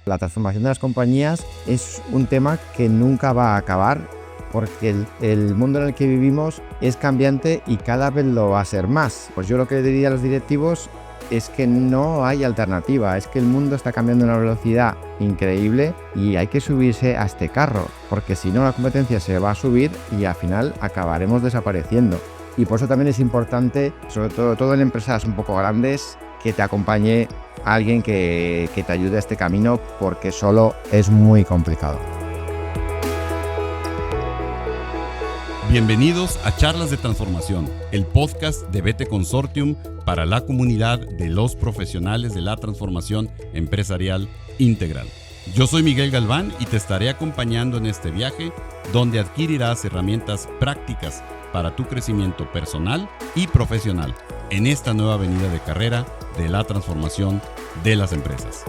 La transformación de las compañías es un tema que nunca va a acabar porque el mundo en el que vivimos es cambiante y cada vez lo va a ser más. Pues yo lo que le diría a los directivos es que no hay alternativa, es que el mundo está cambiando a una velocidad increíble y hay que subirse a este carro, porque si no la competencia se va a subir y al final acabaremos desapareciendo. Y por eso también es importante, sobre todo en empresas un poco grandes, que te acompañe alguien que te ayude a este camino, porque solo es muy complicado. Bienvenidos a Charlas de Transformación, el podcast de BT Consortium para la comunidad de los profesionales de la transformación empresarial integral. Yo soy Miguel Galván y te estaré acompañando en este viaje donde adquirirás herramientas prácticas para tu crecimiento personal y profesional en esta nueva avenida de carrera de la transformación de las empresas.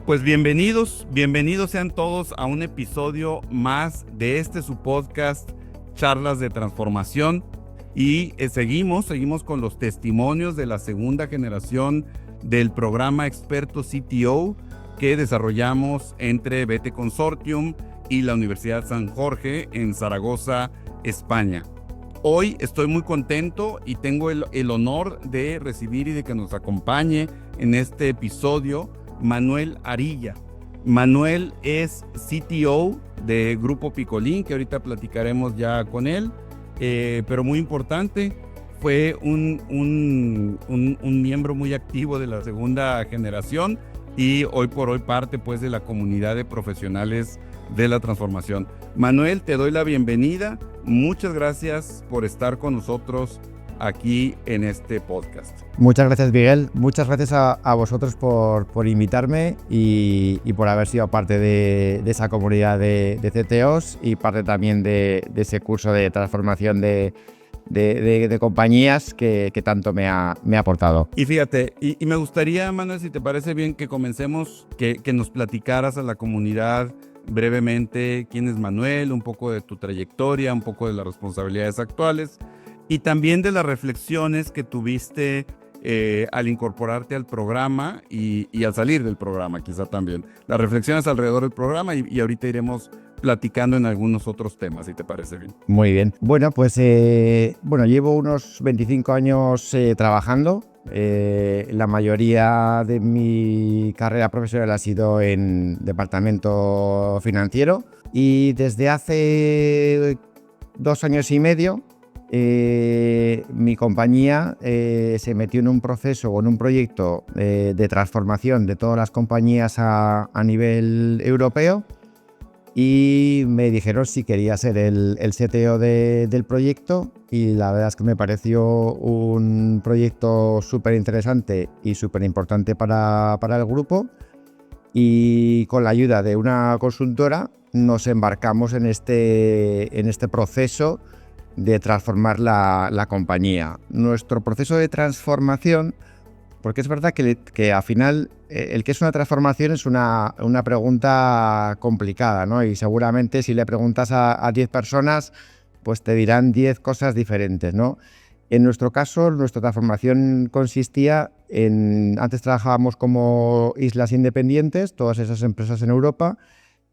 Pues bienvenidos sean todos a un episodio más de su podcast, Charlas de Transformación. Y seguimos con los testimonios de la segunda generación del programa Experto CTO que desarrollamos entre BT Consortium y la Universidad San Jorge en Zaragoza, España. Hoy estoy muy contento y tengo el honor de recibir y de que nos acompañe en este episodio Manuel Arilla. Manuel es CTO de Grupo Picolín, que ahorita platicaremos ya con él, pero muy importante, fue un miembro muy activo de la segunda generación y hoy por hoy parte pues de la comunidad de profesionales de la transformación. Manuel, te doy la bienvenida. Muchas gracias por estar con nosotros aquí en este podcast. Muchas gracias, Miguel. Muchas gracias a vosotros por invitarme y por haber sido parte de esa comunidad de CTOs y parte también de ese curso de transformación de compañías que tanto me ha aportado. Y fíjate, y me gustaría, Manuel, si te parece bien, que comencemos, que nos platicaras a la comunidad brevemente quién es Manuel, un poco de tu trayectoria, un poco de las responsabilidades actuales y también de las reflexiones que tuviste al incorporarte al programa y al salir del programa, quizá también. Las reflexiones alrededor del programa y ahorita iremos platicando en algunos otros temas, si te parece bien. Muy bien. Bueno, pues llevo unos 25 años trabajando. La mayoría de mi carrera profesional ha sido en departamento financiero y desde hace 2 años y medio mi compañía se metió en un proceso o en un proyecto de transformación de todas las compañías a nivel europeo y me dijeron si quería ser el CTO del proyecto y la verdad es que me pareció un proyecto súper interesante y súper importante para el grupo y con la ayuda de una consultora nos embarcamos en este proceso de transformar la compañía. Nuestro proceso de transformación, porque es verdad que al final el que es una transformación es una pregunta complicada, ¿no? Y seguramente si le preguntas a 10 personas, pues te dirán 10 cosas diferentes, ¿no? En nuestro caso, nuestra transformación consistía en... Antes trabajábamos como islas independientes, todas esas empresas en Europa,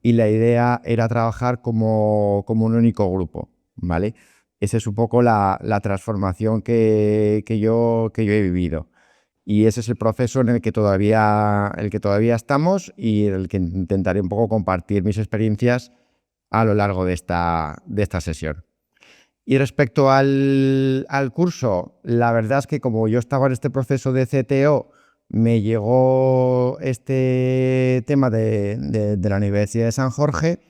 y la idea era trabajar como un único grupo, ¿vale? Esa es un poco la transformación que yo he vivido. Y ese es el proceso en el que todavía estamos y en el que intentaré un poco compartir mis experiencias a lo largo de esta sesión. Y respecto al curso, la verdad es que como yo estaba en este proceso de CTO, me llegó este tema de la Universidad de San Jorge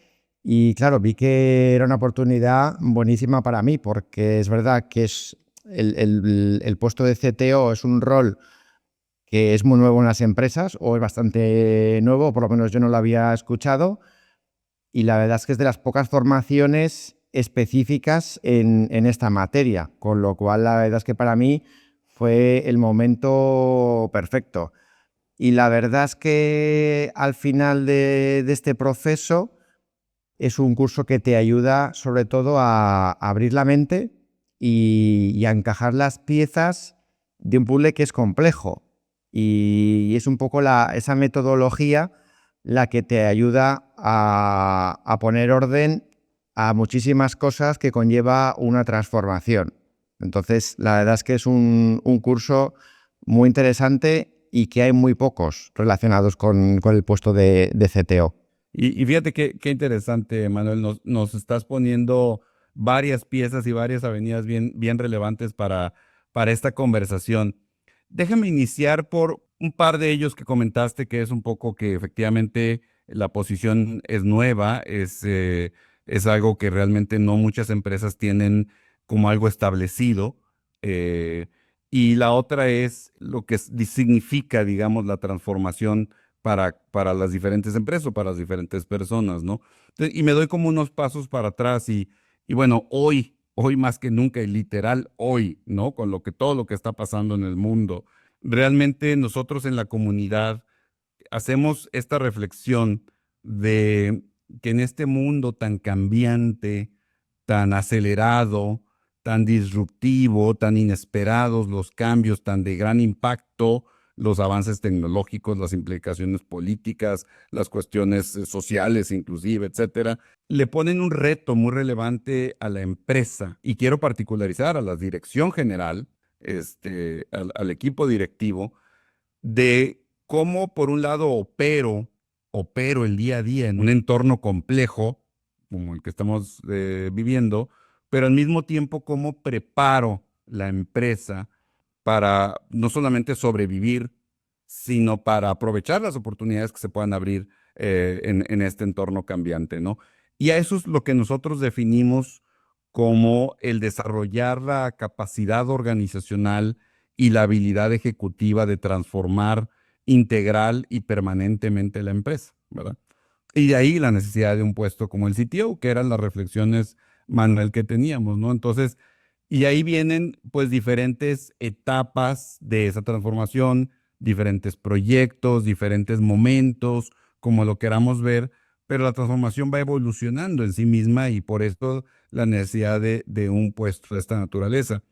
y claro, vi que era una oportunidad buenísima para mí porque es verdad que es el puesto de CTO es un rol que es muy nuevo en las empresas o es bastante nuevo, por lo menos yo no lo había escuchado y la verdad es que es de las pocas formaciones específicas en esta materia, con lo cual la verdad es que para mí fue el momento perfecto. Y la verdad es que al final de este proceso es un curso que te ayuda sobre todo a abrir la mente y a encajar las piezas de un puzzle que es complejo. Y es un poco esa metodología la que te ayuda a poner orden a muchísimas cosas que conlleva una transformación. Entonces, la verdad es que es un curso muy interesante y que hay muy pocos relacionados con el puesto de CTO. Y fíjate qué interesante, Manuel, nos estás poniendo varias piezas y varias avenidas bien relevantes para esta conversación. Déjame iniciar por un par de ellos que comentaste, que es un poco que efectivamente la posición es nueva, es algo que realmente no muchas empresas tienen como algo establecido. eh, y la otra es lo que significa, digamos, la transformación para las diferentes empresas o para las diferentes personas, ¿no? Entonces, y me doy como unos pasos para atrás y bueno, hoy más que nunca, y literal hoy, ¿no? Con todo lo que está pasando en el mundo, realmente nosotros en la comunidad hacemos esta reflexión de que en este mundo tan cambiante, tan acelerado, tan disruptivo, tan inesperados, los cambios tan de gran impacto, los avances tecnológicos, las implicaciones políticas, las cuestiones sociales inclusive, etcétera, le ponen un reto muy relevante a la empresa y quiero particularizar a la dirección general, al equipo directivo, de cómo por un lado opero el día a día en un entorno complejo como el que estamos viviendo, pero al mismo tiempo cómo preparo la empresa para no solamente sobrevivir, sino para aprovechar las oportunidades que se puedan abrir en este entorno cambiante, ¿no? Y a eso es lo que nosotros definimos como el desarrollar la capacidad organizacional y la habilidad ejecutiva de transformar integral y permanentemente la empresa, ¿verdad? Y de ahí la necesidad de un puesto como el CTO, que eran las reflexiones, Manuel, que teníamos, ¿no? Entonces, y ahí vienen pues diferentes etapas de esa transformación, diferentes proyectos, diferentes momentos, como lo queramos ver, pero la transformación va evolucionando en sí misma y por esto la necesidad de un puesto de esta naturaleza.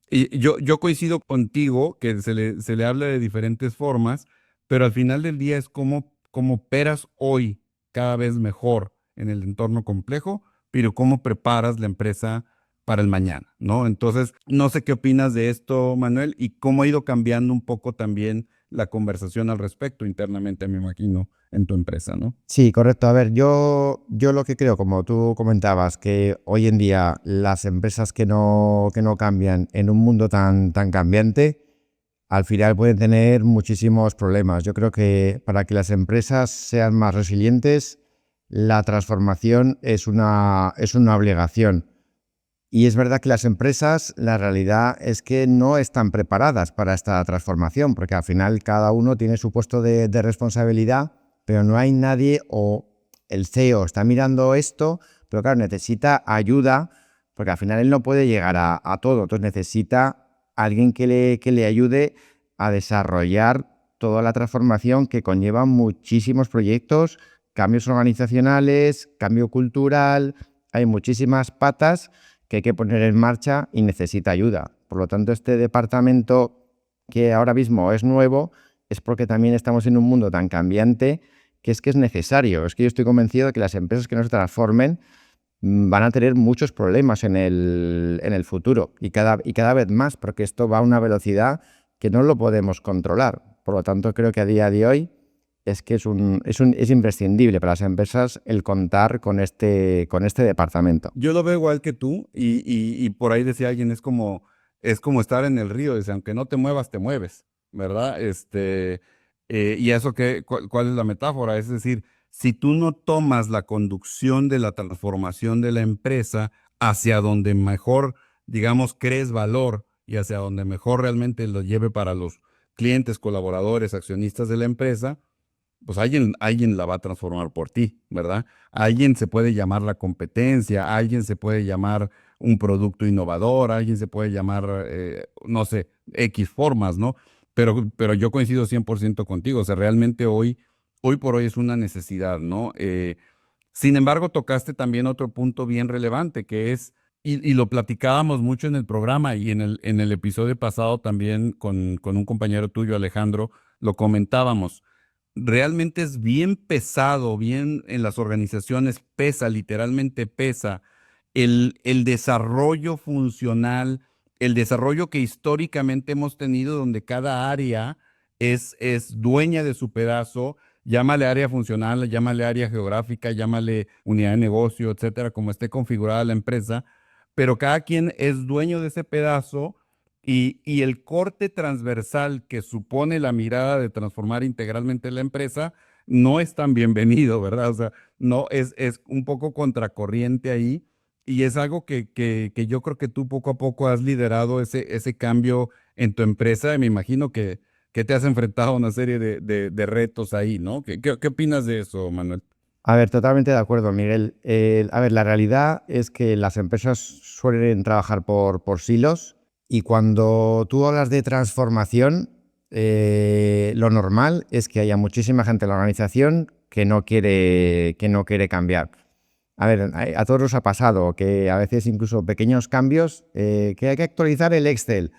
Y yo coincido contigo que se le habla de diferentes formas, pero al final del día es cómo operas hoy cada vez mejor en el entorno complejo, pero cómo preparas la empresa para el mañana, ¿no? Entonces, no sé qué opinas de esto, Manuel, y cómo ha ido cambiando un poco también la conversación al respecto internamente, me imagino, en tu empresa, ¿no? Sí, correcto. A ver, yo lo que creo, como tú comentabas, que hoy en día las empresas que no cambian en un mundo tan cambiante, al final pueden tener muchísimos problemas. Yo creo que para que las empresas sean más resilientes, la transformación es una obligación. Y es verdad que las empresas, la realidad es que no están preparadas para esta transformación, porque al final cada uno tiene su puesto de responsabilidad, pero no hay nadie, o el CEO está mirando esto, pero claro, necesita ayuda, porque al final él no puede llegar a todo, entonces necesita alguien que le ayude a desarrollar toda la transformación que conlleva muchísimos proyectos, cambios organizacionales, cambio cultural, hay muchísimas patas que hay que poner en marcha y necesita ayuda. Por lo tanto, este departamento que ahora mismo es nuevo es porque también estamos en un mundo tan cambiante que es necesario. Es que yo estoy convencido de que las empresas que no se transformen van a tener muchos problemas en el futuro y cada vez más, porque esto va a una velocidad que no lo podemos controlar. Por lo tanto, creo que a día de hoy es imprescindible para las empresas el contar con este departamento. Yo lo veo igual que tú y por ahí decía alguien, es como estar en el río, dice, aunque no te muevas, te mueves, ¿verdad? Y eso ¿cuál es la metáfora? Es decir, si tú no tomas la conducción de la transformación de la empresa hacia donde mejor, digamos, crees valor y hacia donde mejor realmente lo lleve para los clientes, colaboradores, accionistas de la empresa, pues alguien la va a transformar por ti, ¿verdad? Alguien se puede llamar la competencia, alguien se puede llamar un producto innovador, alguien se puede llamar, no sé, X formas, ¿no? Pero yo coincido 100% contigo, o sea, realmente hoy por hoy es una necesidad, ¿no? Sin embargo, tocaste también otro punto bien relevante, que es Y lo platicábamos mucho en el programa y en el episodio pasado también con un compañero tuyo, Alejandro, lo comentábamos. Realmente es bien pesado, bien en las organizaciones pesa, literalmente pesa, el desarrollo funcional, el desarrollo que históricamente hemos tenido donde cada área es dueña de su pedazo, llámale área funcional, llámale área geográfica, llámale unidad de negocio, etcétera, como esté configurada la empresa, pero cada quien es dueño de ese pedazo y el corte transversal que supone la mirada de transformar integralmente la empresa no es tan bienvenido, ¿verdad? O sea, no es un poco contracorriente ahí y es algo que yo creo que tú poco a poco has liderado ese cambio en tu empresa. Y me imagino que te has enfrentado a una serie de retos ahí, ¿no? ¿Qué opinas de eso, Manuel? A ver, totalmente de acuerdo, Miguel. A ver, la realidad es que las empresas suelen trabajar por silos y cuando tú hablas de transformación, lo normal es que haya muchísima gente en la organización que no quiere cambiar. A ver, a todos nos ha pasado que a veces incluso pequeños cambios, que hay que actualizar el Excel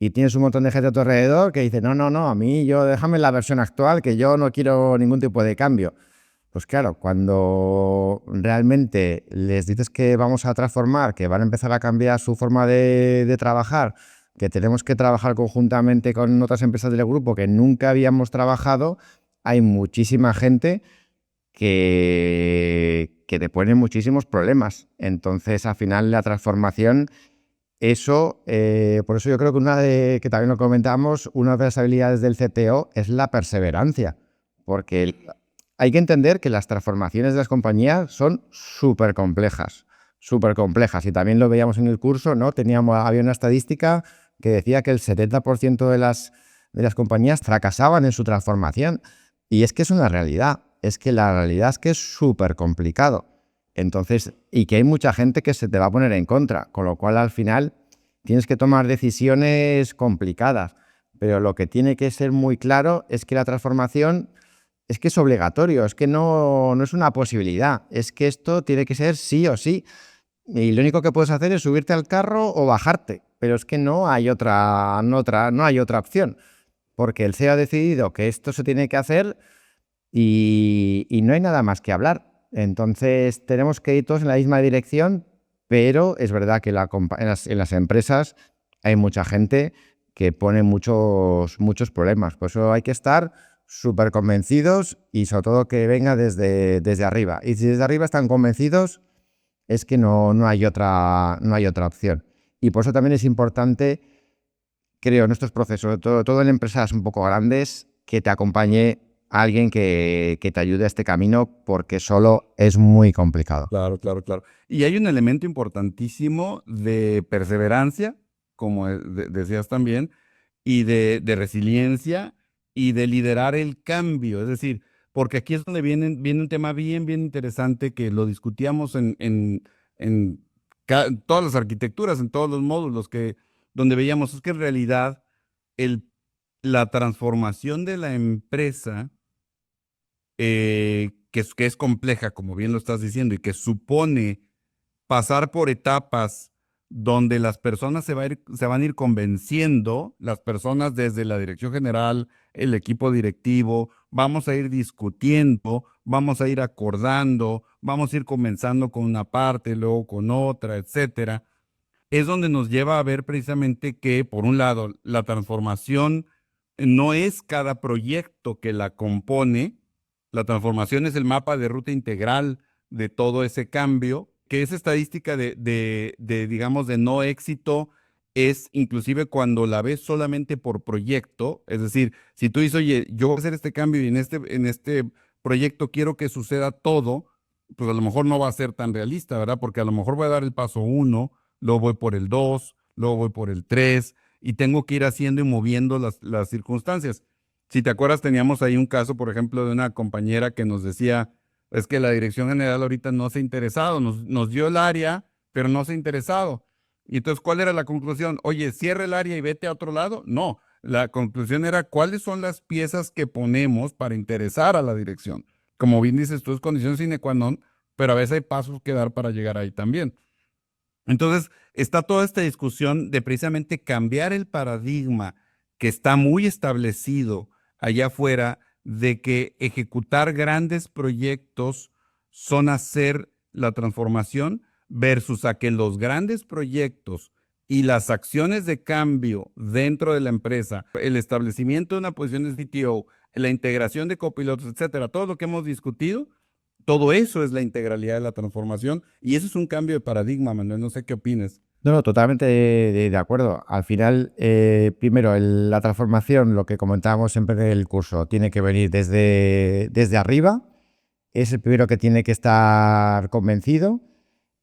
y tienes un montón de gente a tu alrededor que dice, no, no, no, a mí yo déjame la versión actual que yo no quiero ningún tipo de cambio. Pues claro, cuando realmente les dices que vamos a transformar, que van a empezar a cambiar su forma de trabajar, que tenemos que trabajar conjuntamente con otras empresas del grupo que nunca habíamos trabajado, hay muchísima gente que te pone muchísimos problemas. Entonces, al final, la transformación, eso, por eso yo creo que que también lo comentamos, una de las habilidades del CTO es la perseverancia, porque hay que entender que las transformaciones de las compañías son súper complejas, y también lo veíamos en el curso, ¿no? Había una estadística que decía que el 70% de las compañías fracasaban en su transformación, y es que es una realidad, es que la realidad es que es súper complicado. Entonces, y que hay mucha gente que se te va a poner en contra, con lo cual al final tienes que tomar decisiones complicadas, pero lo que tiene que ser muy claro es que la transformación es que es obligatorio, es que no es una posibilidad, es que esto tiene que ser sí o sí. Y lo único que puedes hacer es subirte al carro o bajarte, pero es que no hay no hay otra opción, porque el CEO ha decidido que esto se tiene que hacer y no hay nada más que hablar. Entonces tenemos que ir todos en la misma dirección, pero es verdad que en las empresas hay mucha gente que pone muchos problemas. Por eso hay que estar súper convencidos y sobre todo que venga desde arriba. Y si desde arriba están convencidos, es que no hay no hay otra opción. Y por eso también es importante, creo, en estos procesos, todo en empresas un poco grandes, que te acompañe alguien que te ayude a este camino, porque solo es muy complicado. Claro, claro, claro. Y hay un elemento importantísimo de perseverancia, como decías también, y de resiliencia y de liderar el cambio. Es decir, porque aquí es donde viene un tema bien interesante que lo discutíamos en todas las arquitecturas, en todos los módulos, donde veíamos es que en realidad el, la transformación de la empresa que es compleja, como bien lo estás diciendo, y que supone pasar por etapas donde las personas se van a ir convenciendo, las personas desde la dirección general, el equipo directivo, vamos a ir discutiendo, vamos a ir acordando, vamos a ir comenzando con una parte, luego con otra, etcétera. Es donde nos lleva a ver precisamente que, por un lado, la transformación no es cada proyecto que la compone, la transformación es el mapa de ruta integral de todo ese cambio, que esa estadística digamos, de no éxito es inclusive cuando la ves solamente por proyecto, es decir, si tú dices, oye, yo voy a hacer este cambio y en este proyecto quiero que suceda todo, pues a lo mejor no va a ser tan realista, ¿verdad? Porque a lo mejor voy a dar el paso uno, luego voy por el 2, luego voy por el 3 y tengo que ir haciendo y moviendo las circunstancias. Si te acuerdas, teníamos ahí un caso, por ejemplo, de una compañera que nos decía, es que la dirección general ahorita no se ha interesado, nos dio el área, pero no se ha interesado. Y entonces, ¿cuál era la conclusión? Oye, cierra el área y vete a otro lado. No, la conclusión era cuáles son las piezas que ponemos para interesar a la dirección. Como bien dices tú, es condición sine qua non, pero a veces hay pasos que dar para llegar ahí también. Entonces, está toda esta discusión de precisamente cambiar el paradigma que está muy establecido allá afuera de que ejecutar grandes proyectos son hacer la transformación versus a que los grandes proyectos y las acciones de cambio dentro de la empresa, el establecimiento de una posición de CTO, la integración de copilotos, etcétera, todo lo que hemos discutido, todo eso es la integralidad de la transformación y eso es un cambio de paradigma, Manuel. No sé qué opinas. No, totalmente de acuerdo. Al final, primero, la transformación, lo que comentábamos siempre en el curso, tiene que venir desde arriba. Es el primero que tiene que estar convencido.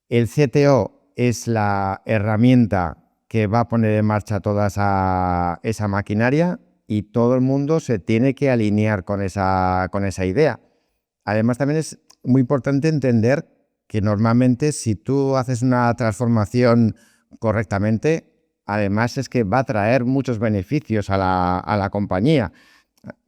El CTO es la herramienta que va a poner en marcha toda esa maquinaria y todo el mundo se tiene que alinear con esa idea. Además, también es muy importante entender que normalmente si tú haces una transformación correctamente, además es que va a traer muchos beneficios a la compañía.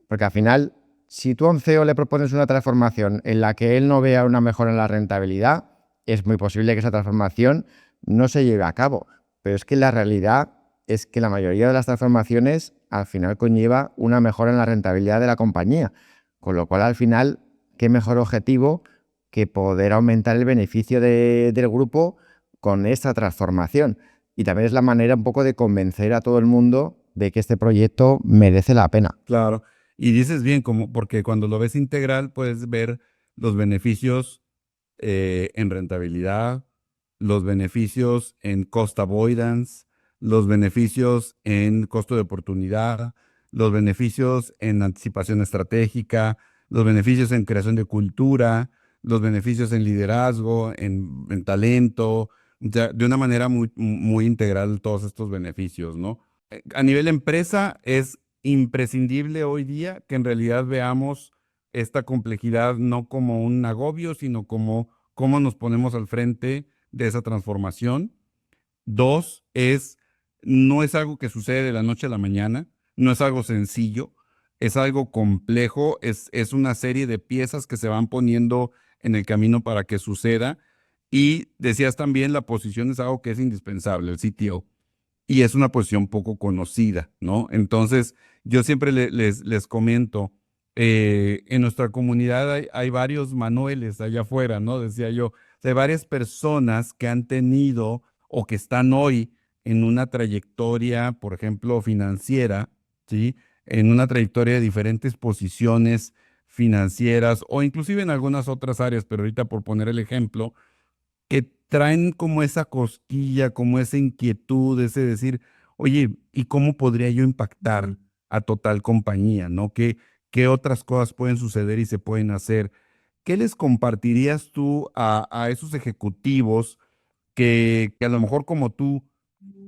Porque al final, si tú a un CEO le propones una transformación en la que él no vea una mejora en la rentabilidad, es muy posible que esa transformación no se lleve a cabo. Pero es que la realidad es que la mayoría de las transformaciones al final conlleva una mejora en la rentabilidad de la compañía. Con lo cual, al final, qué mejor objetivo que poder aumentar el beneficio del grupo con esta transformación. Y también es la manera un poco de convencer a todo el mundo de que este proyecto merece la pena. Claro. Y dices bien, como porque cuando lo ves integral puedes ver los beneficios en rentabilidad, los beneficios en cost avoidance, los beneficios en costo de oportunidad, los beneficios en anticipación estratégica, los beneficios en creación de cultura, los beneficios en liderazgo, en talento, de una manera muy integral todos estos beneficios, ¿no? A nivel empresa es imprescindible hoy día que en realidad veamos esta complejidad no como un agobio, sino como cómo nos ponemos al frente de esa transformación. Dos, no es algo que sucede de la noche a la mañana, no es algo sencillo, es algo complejo, es una serie de piezas que se van poniendo en el camino para que suceda. Y decías también, la posición es algo que es indispensable, el CTO, y es una posición poco conocida, ¿no? Entonces, yo siempre les comento, en nuestra comunidad hay varios Manueles allá afuera, ¿no? Decía yo, de varias personas que han tenido o que están hoy en una trayectoria, por ejemplo, financiera, ¿sí? En una trayectoria de diferentes posiciones financieras o inclusive en algunas otras áreas, pero ahorita por poner el ejemplo, que traen como esa cosquilla, como esa inquietud, ese decir, oye, ¿y cómo podría yo impactar a total compañía, ¿no? ¿Qué otras cosas pueden suceder y se pueden hacer? ¿Qué les compartirías tú a esos ejecutivos que a lo mejor como tú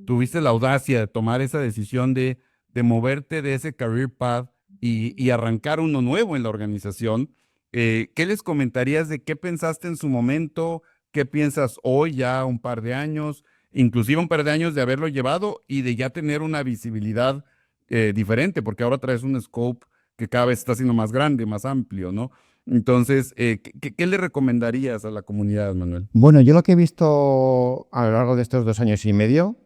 tuviste la audacia de tomar esa decisión de moverte de ese career path y arrancar uno nuevo en la organización? ¿Qué les comentarías de qué pensaste en su momento? ¿Qué piensas hoy, ya un par de años, inclusive un par de años de haberlo llevado y de ya tener una visibilidad diferente? Porque ahora traes un scope que cada vez está siendo más grande, más amplio, ¿no? Entonces, ¿qué le recomendarías a la comunidad, Manuel? Bueno, yo lo que he visto a lo largo de estos 2 años y medio,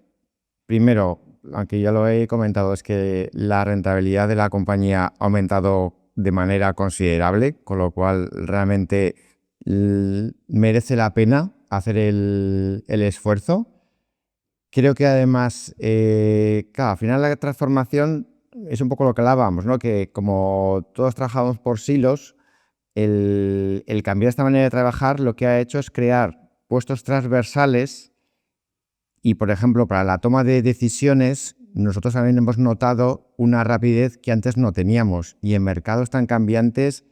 primero, aunque ya lo he comentado, es que la rentabilidad de la compañía ha aumentado de manera considerable, con lo cual realmente merece la pena hacer el esfuerzo. Creo que además, claro, al final la transformación es un poco lo que hablábamos, ¿no? Que como todos trabajamos por silos, el cambiar esta manera de trabajar lo que ha hecho es crear puestos transversales y, por ejemplo, para la toma de decisiones, nosotros también hemos notado una rapidez que antes no teníamos y en mercados tan cambiantes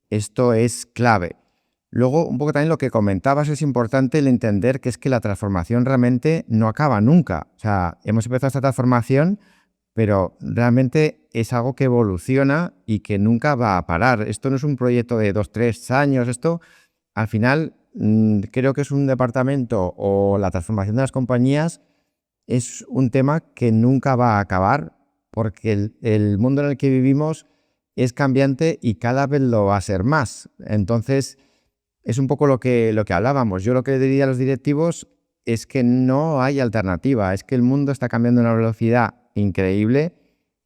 esto es clave. Luego, un poco también lo que comentabas, es importante el entender que es que la transformación realmente no acaba nunca. O sea, hemos empezado esta transformación, pero realmente es algo que evoluciona y que nunca va a parar. Esto no es un proyecto de 2, 3 años, esto al final creo que es un departamento o la transformación de las compañías es un tema que nunca va a acabar porque el mundo en el que vivimos es cambiante y cada vez lo va a ser más. Entonces, es un poco lo que hablábamos. Yo lo que diría a los directivos es que no hay alternativa, es que el mundo está cambiando a una velocidad increíble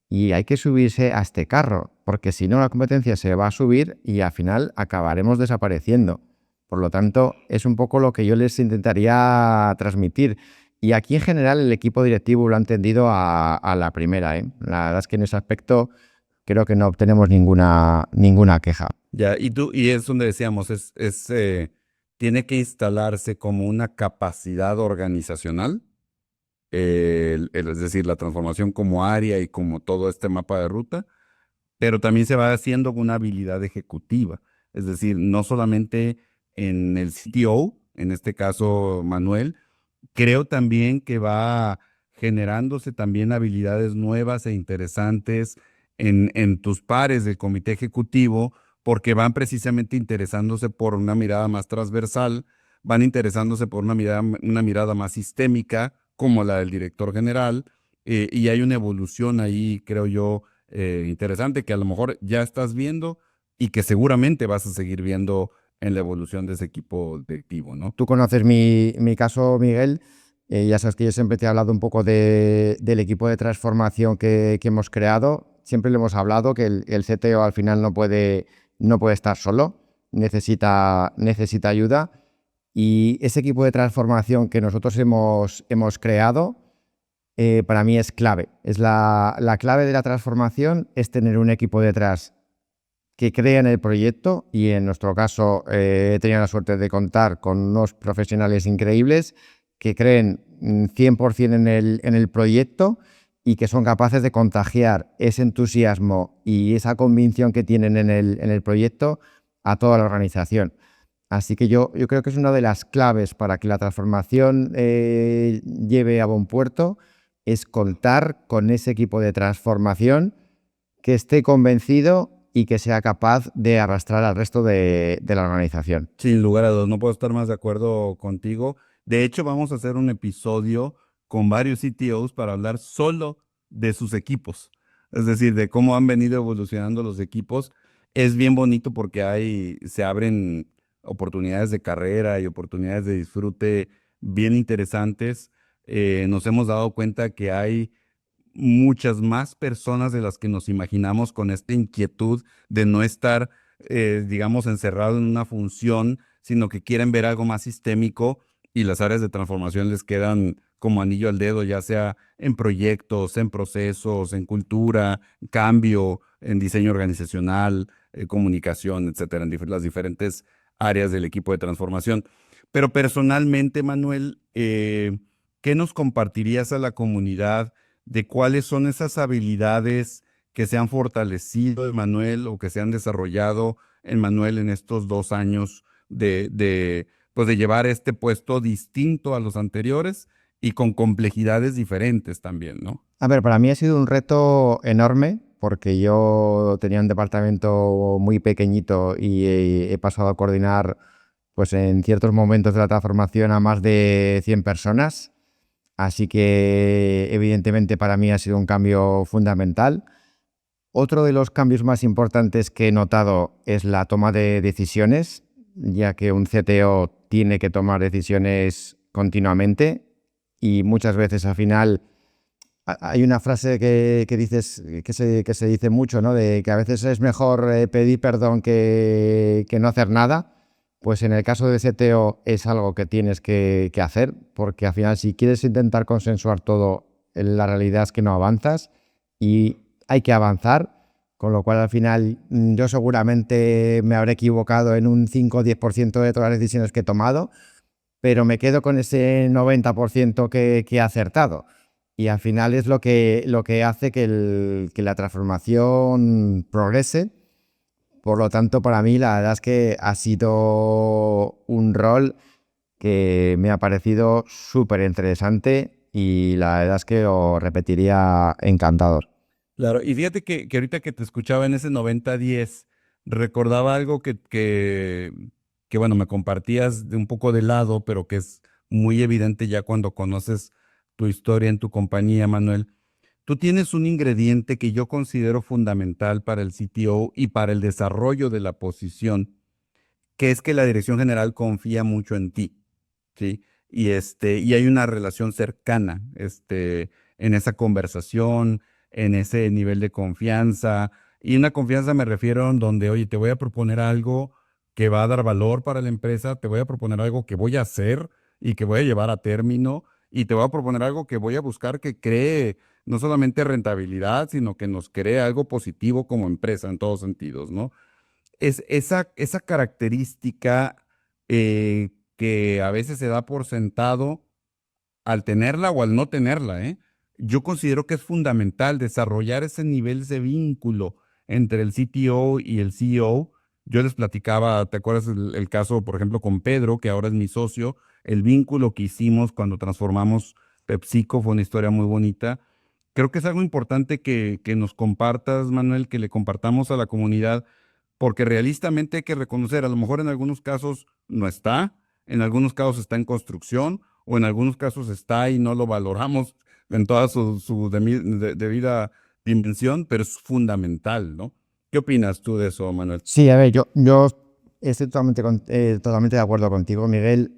y hay que subirse a este carro, porque si no la competencia se va a subir y al final acabaremos desapareciendo. Por lo tanto, es un poco lo que yo les intentaría transmitir. Y aquí en general el equipo directivo lo ha entendido a la primera, ¿eh? La verdad es que en ese aspecto creo que no obtenemos ninguna queja. Ya, y es donde decíamos, tiene que instalarse como una capacidad organizacional, es decir, la transformación como área y como todo este mapa de ruta, pero también se va haciendo con una habilidad ejecutiva. Es decir, no solamente en el CTO, en este caso Manuel, creo también que va generándose también habilidades nuevas e interesantes en tus pares del comité ejecutivo, porque van precisamente interesándose por una mirada más transversal, van interesándose por una mirada más sistémica, como la del director general, y hay una evolución ahí, creo yo, interesante que a lo mejor ya estás viendo y que seguramente vas a seguir viendo en la evolución de ese equipo directivo, ¿no? Tú conoces mi caso, Miguel. Ya sabes que yo siempre te he hablado un poco del equipo de transformación que hemos creado. Siempre le hemos hablado que el CTO al final no puede estar solo, necesita ayuda. Y ese equipo de transformación que nosotros hemos creado, para mí es clave. Es la clave de la transformación es tener un equipo detrás que crea en el proyecto, y en nuestro caso he tenido la suerte de contar con unos profesionales increíbles que creen 100% en el proyecto y que son capaces de contagiar ese entusiasmo y esa convicción que tienen en el proyecto a toda la organización. Así que yo creo que es una de las claves para que la transformación lleve a buen puerto, es contar con ese equipo de transformación que esté convencido y que sea capaz de arrastrar al resto de la organización. Sin lugar a dudas, no puedo estar más de acuerdo contigo. De hecho, vamos a hacer un episodio con varios CTOs para hablar solo de sus equipos. Es decir, de cómo han venido evolucionando los equipos. Es bien bonito porque se abren oportunidades de carrera y oportunidades de disfrute bien interesantes. Nos hemos dado cuenta que hay muchas más personas de las que nos imaginamos con esta inquietud de no estar, digamos, encerrado en una función, sino que quieren ver algo más sistémico, y las áreas de transformación les quedan como anillo al dedo, ya sea en proyectos, en procesos, en cultura, cambio, en diseño organizacional, comunicación, etcétera, las diferentes áreas del equipo de transformación. Pero personalmente, Manuel, ¿qué nos compartirías a la comunidad de cuáles son esas habilidades que se han fortalecido en Manuel o que se han desarrollado en Manuel en estos 2 años pues de llevar este puesto distinto a los anteriores y con complejidades diferentes también, ¿no? A ver, para mí ha sido un reto enorme porque yo tenía un departamento muy pequeñito y he pasado a coordinar, pues en ciertos momentos de la transformación, a más de 100 personas. Así que evidentemente para mí ha sido un cambio fundamental. Otro de los cambios más importantes que he notado es la toma de decisiones, ya que un CTO tiene que tomar decisiones continuamente y muchas veces al final hay una frase que dices, que se dice mucho, ¿no? De que a veces es mejor pedir perdón que no hacer nada. Pues en el caso de CTO es algo que tienes que hacer, porque al final si quieres intentar consensuar todo, la realidad es que no avanzas y hay que avanzar, con lo cual al final yo seguramente me habré equivocado en un 5 o 10% de todas las decisiones que he tomado, pero me quedo con ese 90% que he acertado. Y al final es lo que hace que la transformación progrese. Por lo tanto, para mí la verdad es que ha sido un rol que me ha parecido súper interesante y la verdad es que lo repetiría encantador. Claro, y fíjate que ahorita que te escuchaba en ese 90-10, recordaba algo que, bueno, me compartías de un poco de lado, pero que es muy evidente ya cuando conoces tu historia en tu compañía, Manuel. Tú tienes un ingrediente que yo considero fundamental para el CTO y para el desarrollo de la posición, que es que la dirección general confía mucho en ti, ¿sí? y hay una relación cercana en esa conversación, en ese nivel de confianza. Y una confianza me refiero en donde, oye, te voy a proponer algo que va a dar valor para la empresa, te voy a proponer algo que voy a hacer y que voy a llevar a término, y te voy a proponer algo que voy a buscar que cree no solamente rentabilidad, sino que nos cree algo positivo como empresa en todos sentidos, ¿no? Es esa característica que a veces se da por sentado al tenerla o al no tenerla, ¿eh? Yo considero que es fundamental desarrollar ese nivel de vínculo entre el CTO y el CEO. Yo les platicaba, ¿te acuerdas el caso, por ejemplo, con Pedro, que ahora es mi socio? El vínculo que hicimos cuando transformamos PepsiCo fue una historia muy bonita. Creo que es algo importante que nos compartas, Manuel, que le compartamos a la comunidad, porque realistamente hay que reconocer, a lo mejor en algunos casos no está, en algunos casos está en construcción, o en algunos casos está y no lo valoramos en toda su debida dimensión, pero es fundamental, ¿no? ¿Qué opinas tú de eso, Manuel? Sí, a ver, yo estoy totalmente de acuerdo contigo, Miguel.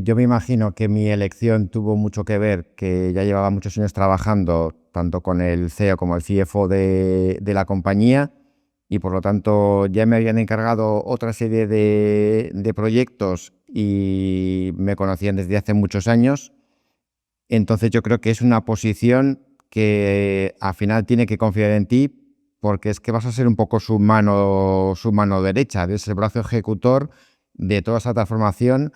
Yo me imagino que mi elección tuvo mucho que ver, que ya llevaba muchos años trabajando tanto con el CEO como el CFO de la compañía, y por lo tanto ya me habían encargado otra serie de proyectos y me conocían desde hace muchos años. Entonces yo creo que es una posición que al final tiene que confiar en ti, porque es que vas a ser un poco su mano derecha, eres el brazo ejecutor de toda esa transformación,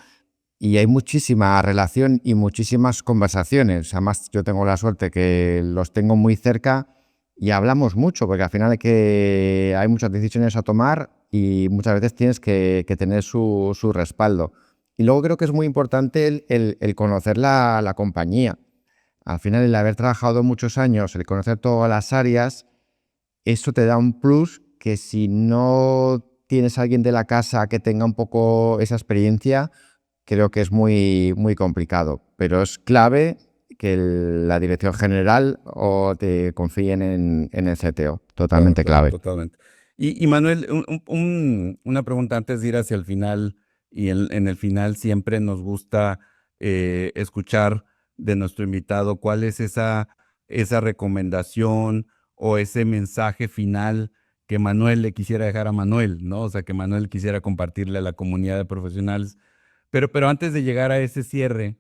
y hay muchísima relación y muchísimas conversaciones. Además, yo tengo la suerte que los tengo muy cerca y hablamos mucho, porque al final hay muchas decisiones a tomar y muchas veces tienes que tener su respaldo. Y luego creo que es muy importante el conocer la compañía. Al final, el haber trabajado muchos años, el conocer todas las áreas, eso te da un plus que si no tienes a alguien de la casa que tenga un poco esa experiencia, creo que es muy, muy complicado. Pero es clave que la dirección general o te confíen en el CTO. Claro, Totalmente claro, clave. totalmente. Y Manuel, una pregunta antes de ir hacia el final, y en el final siempre nos gusta escuchar de nuestro invitado cuál es esa recomendación o ese mensaje final que Manuel le quisiera dejar a Manuel, ¿no? O sea, que Manuel quisiera compartirle a la comunidad de profesionales. Pero antes de llegar a ese cierre,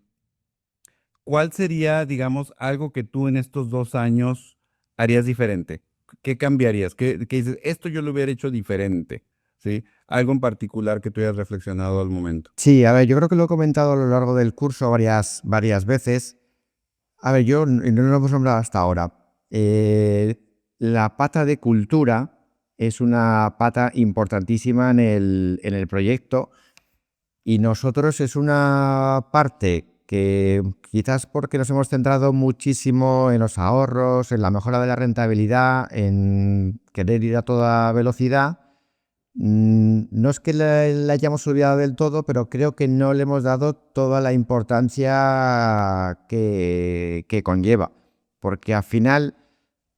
¿cuál sería, digamos, algo que tú en estos 2 años harías diferente? ¿Qué cambiarías? ¿Qué dices? Esto yo lo hubiera hecho diferente, ¿sí? Algo en particular que tú hayas reflexionado al momento. Sí, a ver, yo creo que lo he comentado a lo largo del curso varias veces. A ver, y no lo hemos nombrado hasta ahora. La pata de cultura es una pata importantísima en el proyecto, y nosotros es una parte que quizás porque nos hemos centrado muchísimo en los ahorros, en la mejora de la rentabilidad, en querer ir a toda velocidad. No es que la hayamos olvidado del todo, pero creo que no le hemos dado toda la importancia que conlleva, porque al final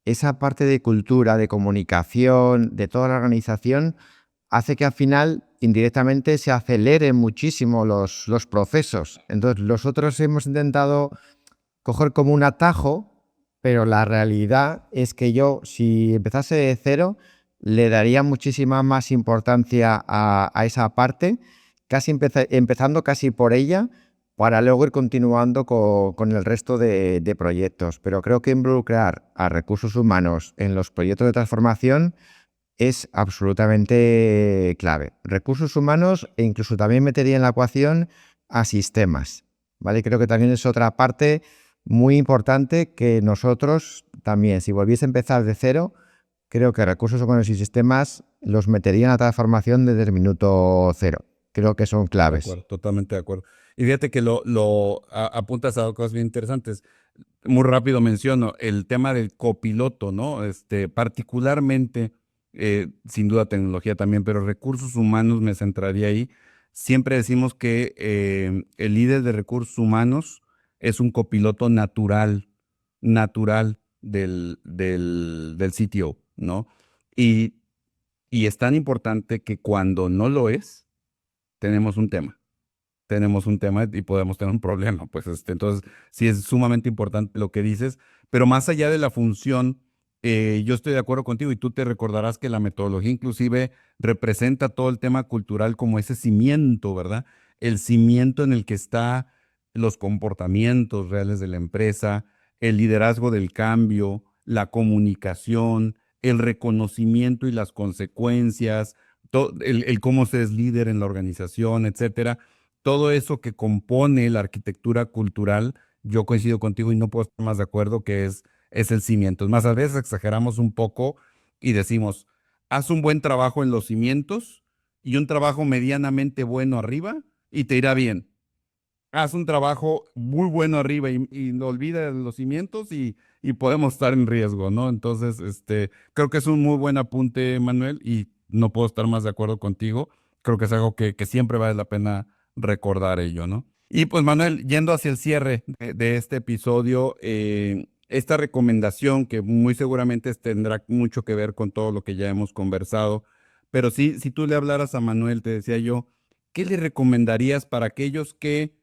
esa parte de cultura, de comunicación, de toda la organización, hace que al final indirectamente se aceleren muchísimo los procesos. Entonces, nosotros hemos intentado coger como un atajo, pero la realidad es que yo, si empezase de cero, le daría muchísima más importancia a esa parte, empezando casi por ella, para luego ir continuando con el resto de proyectos. Pero creo que involucrar a recursos humanos en los proyectos de transformación es absolutamente clave. Recursos humanos, e incluso también metería en la ecuación a sistemas, ¿vale? Creo que también es otra parte muy importante que nosotros también, si volviese a empezar de cero, creo que recursos humanos y sistemas los metería en la transformación desde el minuto cero. Creo que son De claves. acuerdo, totalmente de acuerdo. Y fíjate que apuntas a cosas bien interesantes. Muy rápido menciono el tema del copiloto, ¿no? Particularmente, sin duda tecnología también, pero recursos humanos me centraría ahí. Siempre decimos que el líder de recursos humanos es un copiloto natural del CTO, ¿no? Y, y es tan importante que cuando no lo es, tenemos un tema. tenemos un tema y podemos tener un problema. Pues entonces sí es sumamente importante lo que dices, pero más allá de la función, yo estoy de acuerdo contigo y tú te recordarás que la metodología inclusive representa todo el tema cultural como ese cimiento, ¿verdad? El cimiento en el que está los comportamientos reales de la empresa, el liderazgo del cambio, la comunicación, el reconocimiento y las consecuencias, el cómo se es líder en la organización, etcétera. Todo eso que compone la arquitectura cultural, yo coincido contigo y no puedo estar más de acuerdo que es el cimiento. Es más, a veces exageramos un poco y decimos, haz un buen trabajo en los cimientos y un trabajo medianamente bueno arriba y te irá bien. Haz un trabajo muy bueno arriba y no olvides los cimientos y podemos estar en riesgo, ¿no? Entonces, creo que es un muy buen apunte, Manuel, y no puedo estar más de acuerdo contigo. Creo que es algo que siempre vale la pena recordar ello, ¿no? Y pues, Manuel, yendo hacia el cierre de este episodio, esta recomendación que muy seguramente tendrá mucho que ver con todo lo que ya hemos conversado, pero sí, si tú le hablaras a Manuel, te decía yo, ¿qué le recomendarías para aquellos que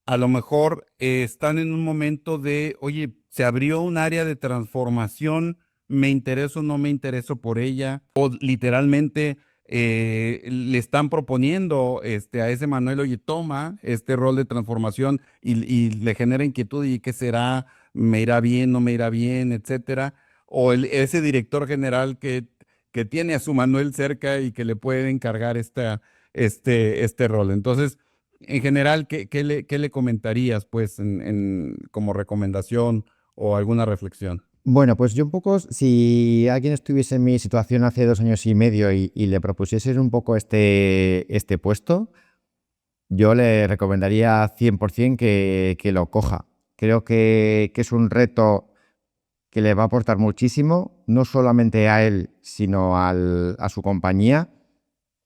a lo mejor están en un momento de, oye, se abrió un área de transformación, me intereso o no me intereso por ella, o literalmente le están proponiendo a ese Manuel, oye, toma este rol de transformación y le genera inquietud y qué será, me irá bien, no me irá bien, etcétera, o ese director general que tiene a su Manuel cerca y que le puede encargar este rol. Entonces, en general, ¿qué le comentarías, pues, como recomendación o alguna reflexión? Bueno, pues yo un poco, si alguien estuviese en mi situación hace 2 años y medio y le propusiesen un poco este puesto, yo le recomendaría 100% que lo coja. Creo que es un reto que le va a aportar muchísimo, no solamente a él, sino a su compañía.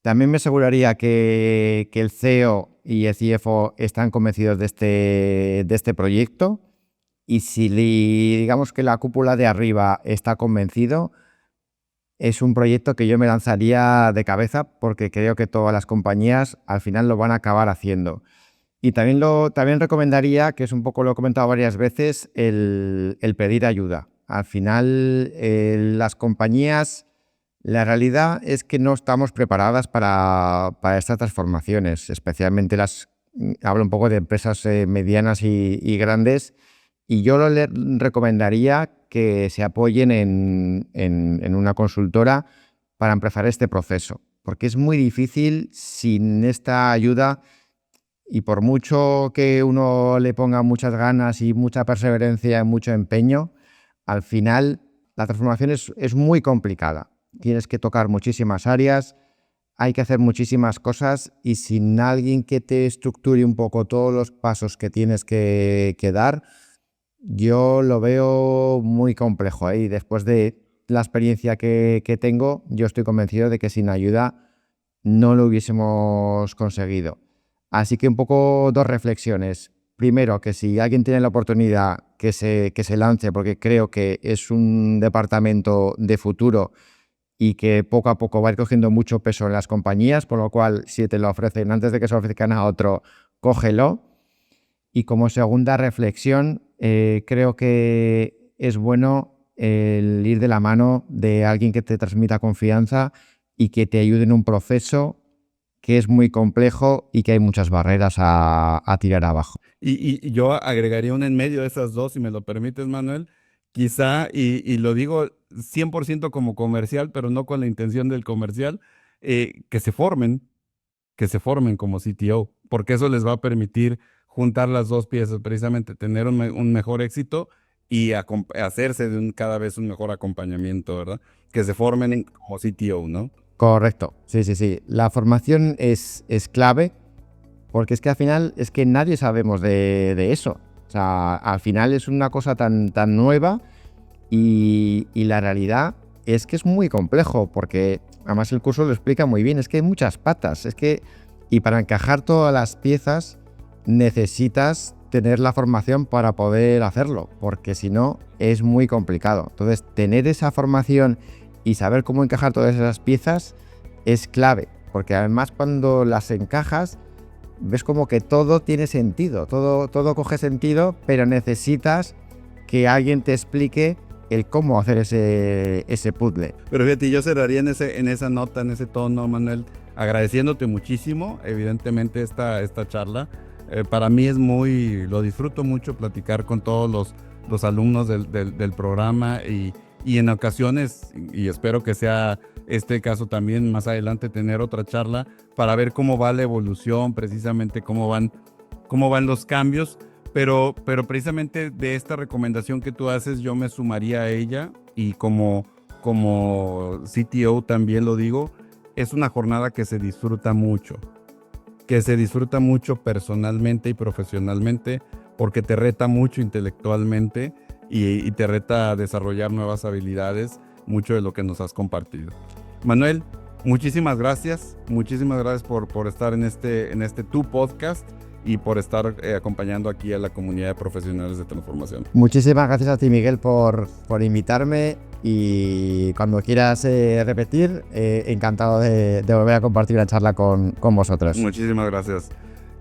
También me aseguraría que el CEO y el CFO están convencidos de este proyecto. Y si digamos que la cúpula de arriba está convencido, es un proyecto que yo me lanzaría de cabeza porque creo que todas las compañías al final lo van a acabar haciendo. Y también recomendaría, que es un poco lo he comentado varias veces, el pedir ayuda. Al final, las compañías, la realidad es que no estamos preparadas para estas transformaciones, especialmente hablo un poco de empresas medianas y grandes. Y yo le recomendaría que se apoyen en una consultora para empezar este proceso, porque es muy difícil sin esta ayuda y por mucho que uno le ponga muchas ganas y mucha perseverancia y mucho empeño, al final la transformación es muy complicada. Tienes que tocar muchísimas áreas, hay que hacer muchísimas cosas y sin alguien que te estructure un poco todos los pasos que tienes que dar, yo lo veo muy complejo. Y después de la experiencia que tengo, yo estoy convencido de que sin ayuda no lo hubiésemos conseguido. Así que un poco 2 reflexiones. Primero, que si alguien tiene la oportunidad, que se lance, porque creo que es un departamento de futuro y que poco a poco va a ir cogiendo mucho peso en las compañías, por lo cual si te lo ofrecen antes de que se lo ofrezcan a otro, cógelo. Y como segunda reflexión, creo que es bueno el ir de la mano de alguien que te transmita confianza y que te ayude en un proceso que es muy complejo y que hay muchas barreras a tirar abajo. Y yo agregaría una en medio de esas dos, si me lo permites, Manuel. Quizá, y lo digo 100% como comercial, pero no con la intención del comercial, que se formen como CTO, porque eso les va a permitir juntar las dos piezas, precisamente tener un mejor éxito y hacerse de cada vez un mejor acompañamiento, ¿verdad? Que se formen como CTO, ¿no? Correcto, sí. La formación es clave porque es que al final es que nadie sabemos de eso. O sea, al final es una cosa tan nueva y la realidad es que es muy complejo porque además el curso lo explica muy bien, es que hay muchas patas, y para encajar todas las piezas necesitas tener la formación para poder hacerlo, porque si no es muy complicado. Entonces, tener esa formación y saber cómo encajar todas esas piezas es clave, porque además cuando las encajas ves como que todo tiene sentido, todo coge sentido, pero necesitas que alguien te explique el cómo hacer ese puzzle. Pero fíjate, yo cerraría en esa nota, en ese tono, Manuel, agradeciéndote muchísimo, evidentemente, esta charla. Para mí lo disfruto mucho platicar con todos los alumnos del programa y en ocasiones, y espero que sea este caso también más adelante, tener otra charla para ver cómo va la evolución, precisamente cómo van los cambios. Pero precisamente de esta recomendación que tú haces, yo me sumaría a ella, y como CTO también lo digo, es una jornada que se disfruta mucho personalmente y profesionalmente, porque te reta mucho intelectualmente y te reta a desarrollar nuevas habilidades, mucho de lo que nos has compartido. Manuel, muchísimas gracias por estar en este tu podcast y por estar acompañando aquí a la comunidad de profesionales de transformación. Muchísimas gracias a ti, Miguel, por invitarme, y cuando quieras repetir, encantado de volver a compartir la charla con vosotros. Muchísimas gracias.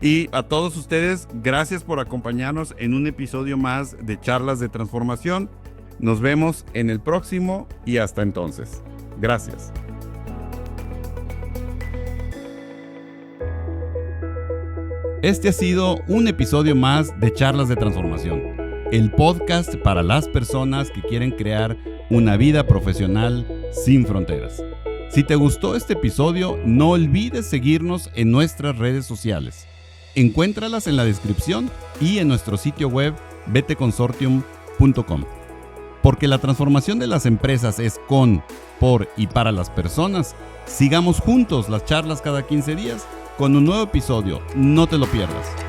Y a todos ustedes, gracias por acompañarnos en un episodio más de Charlas de Transformación. Nos vemos en el próximo y hasta entonces. Gracias. Este ha sido un episodio más de Charlas de Transformación, el podcast para las personas que quieren crear una vida profesional sin fronteras. Si te gustó este episodio, no olvides seguirnos en nuestras redes sociales. Encuéntralas en la descripción y en nuestro sitio web beteconsortium.com. Porque la transformación de las empresas es con, por y para las personas, sigamos juntos las charlas cada 15 días con un nuevo episodio. No te lo pierdas.